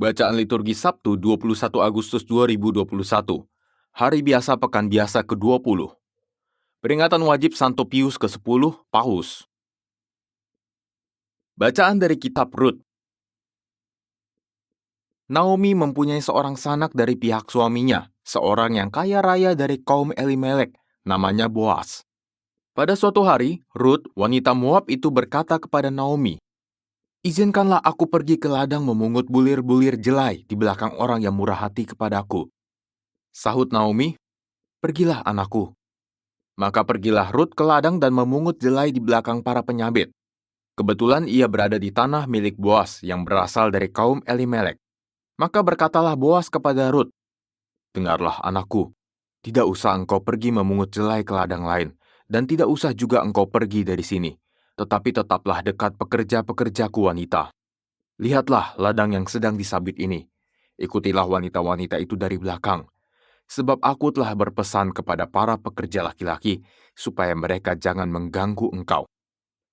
Bacaan liturgi Sabtu 21 Agustus 2021. Hari biasa pekan biasa ke-20. Peringatan wajib Santo Pius ke-10, Paus. Bacaan dari kitab Rut. Naomi mempunyai seorang sanak dari pihak suaminya, seorang yang kaya raya dari kaum Elimelek, namanya Boas. Pada suatu hari, Rut, wanita Moab itu berkata kepada Naomi, "Izinkanlah aku pergi ke ladang memungut bulir-bulir jelai di belakang orang yang murah hati kepadaku." Sahut Naomi, "Pergilah anakku." Maka pergilah Rut ke ladang dan memungut jelai di belakang para penyabit. Kebetulan ia berada di tanah milik Boas yang berasal dari kaum Elimelek. Maka berkatalah Boas kepada Rut, "Dengarlah anakku, tidak usah engkau pergi memungut jelai ke ladang lain, dan tidak usah juga engkau pergi dari sini, tetapi tetaplah dekat pekerja-pekerjaku wanita. Lihatlah ladang yang sedang disabit ini. Ikutilah wanita-wanita itu dari belakang. Sebab aku telah berpesan kepada para pekerja laki-laki, supaya mereka jangan mengganggu engkau.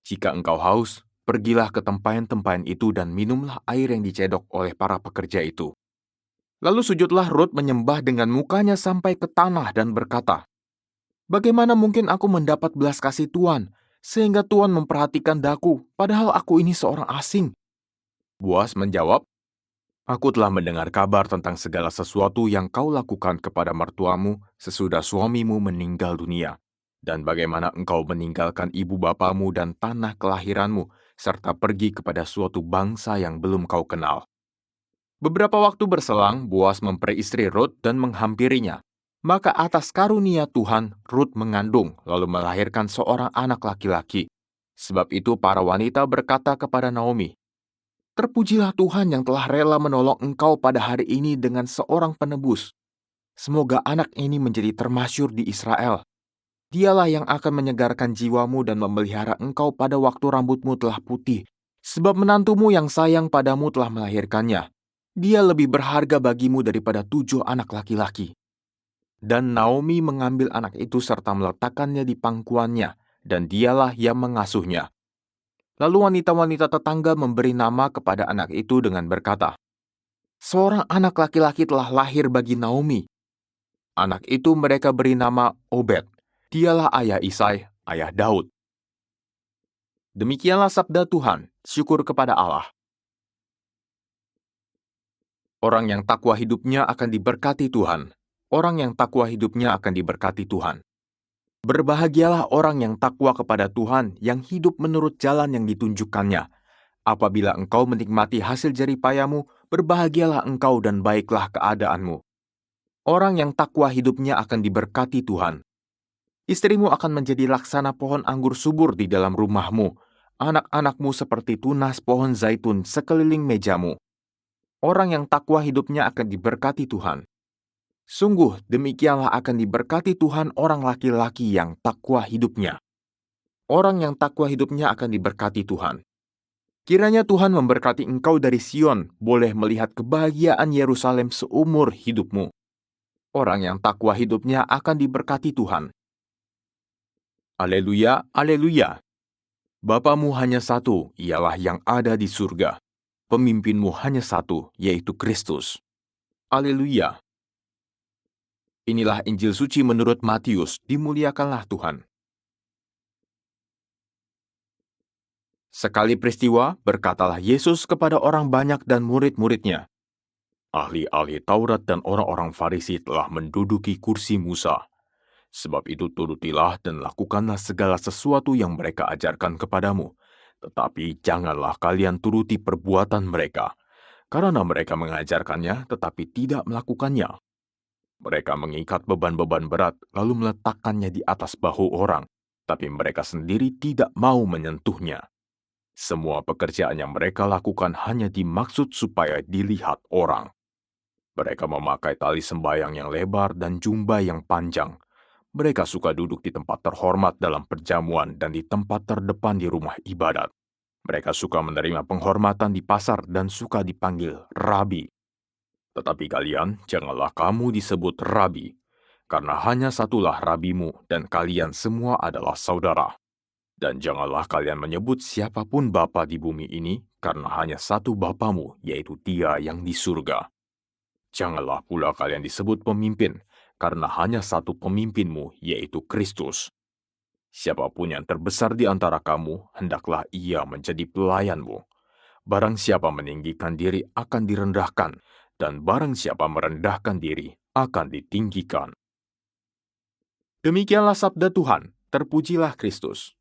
Jika engkau haus, pergilah ke tempayan-tempayan itu dan minumlah air yang dicedok oleh para pekerja itu." Lalu sujudlah Rut menyembah dengan mukanya sampai ke tanah dan berkata, "Bagaimana mungkin aku mendapat belas kasih Tuan, sehingga Tuan memperhatikan daku, padahal aku ini seorang asing?" Boas menjawab, "Aku telah mendengar kabar tentang segala sesuatu yang kau lakukan kepada mertuamu sesudah suamimu meninggal dunia, dan bagaimana engkau meninggalkan ibu bapamu dan tanah kelahiranmu, serta pergi kepada suatu bangsa yang belum kau kenal." Beberapa waktu berselang, Boas memperistri Rut dan menghampirinya. Maka atas karunia Tuhan, Rut mengandung lalu melahirkan seorang anak laki-laki. Sebab itu para wanita berkata kepada Naomi, "Terpujilah Tuhan yang telah rela menolong engkau pada hari ini dengan seorang penebus. Semoga anak ini menjadi termasyur di Israel. Dialah yang akan menyegarkan jiwamu dan memelihara engkau pada waktu rambutmu telah putih. Sebab menantumu yang sayang padamu telah melahirkannya. Dia lebih berharga bagimu daripada 7 anak laki-laki." Dan Naomi mengambil anak itu serta meletakkannya di pangkuannya, dan dialah yang mengasuhnya. Lalu wanita-wanita tetangga memberi nama kepada anak itu dengan berkata, "Seorang anak laki-laki telah lahir bagi Naomi." Anak itu mereka beri nama Obed. Dialah ayah Isai, ayah Daud. Demikianlah sabda Tuhan, syukur kepada Allah. Orang yang takwa hidupnya akan diberkati Tuhan. Orang yang takwa hidupnya akan diberkati Tuhan. Berbahagialah orang yang takwa kepada Tuhan, yang hidup menurut jalan yang ditunjukkannya. Apabila engkau menikmati hasil jerih payahmu, berbahagialah engkau dan baiklah keadaanmu. Orang yang takwa hidupnya akan diberkati Tuhan. Istrimu akan menjadi laksana pohon anggur subur di dalam rumahmu. Anak-anakmu seperti tunas pohon zaitun sekeliling mejamu. Orang yang takwa hidupnya akan diberkati Tuhan. Sungguh demikianlah akan diberkati Tuhan orang laki-laki yang takwa hidupnya. Orang yang takwa hidupnya akan diberkati Tuhan. Kiranya Tuhan memberkati engkau dari Sion, boleh melihat kebahagiaan Yerusalem seumur hidupmu. Orang yang takwa hidupnya akan diberkati Tuhan. Aleluya, aleluya. Bapamu hanya satu, ialah yang ada di surga. Pemimpinmu hanya satu, yaitu Kristus. Aleluya. Inilah Injil suci menurut Matius, dimuliakanlah Tuhan. Sekali peristiwa, berkatalah Yesus kepada orang banyak dan murid-muridnya, "Ahli-ahli Taurat dan orang-orang Farisi telah menduduki kursi Musa. Sebab itu turutilah dan lakukanlah segala sesuatu yang mereka ajarkan kepadamu. Tetapi janganlah kalian turuti perbuatan mereka, karena mereka mengajarkannya tetapi tidak melakukannya. Mereka mengikat beban-beban berat, lalu meletakkannya di atas bahu orang, tapi mereka sendiri tidak mau menyentuhnya. Semua pekerjaan yang mereka lakukan hanya dimaksud supaya dilihat orang. Mereka memakai tali sembayang yang lebar dan jubah yang panjang. Mereka suka duduk di tempat terhormat dalam perjamuan dan di tempat terdepan di rumah ibadat. Mereka suka menerima penghormatan di pasar dan suka dipanggil Rabi. Tetapi kalian janganlah kamu disebut Rabi, karena hanya satulah Rabimu dan kalian semua adalah saudara. Dan janganlah kalian menyebut siapapun bapa di bumi ini, karena hanya satu Bapamu, yaitu Dia yang di surga. Janganlah pula kalian disebut pemimpin, karena hanya satu pemimpinmu, yaitu Kristus. Siapapun yang terbesar di antara kamu, hendaklah ia menjadi pelayanmu. Barang siapa meninggikan diri akan direndahkan, dan barang siapa merendahkan diri akan ditinggikan. Demikianlah sabda Tuhan, terpujilah Kristus.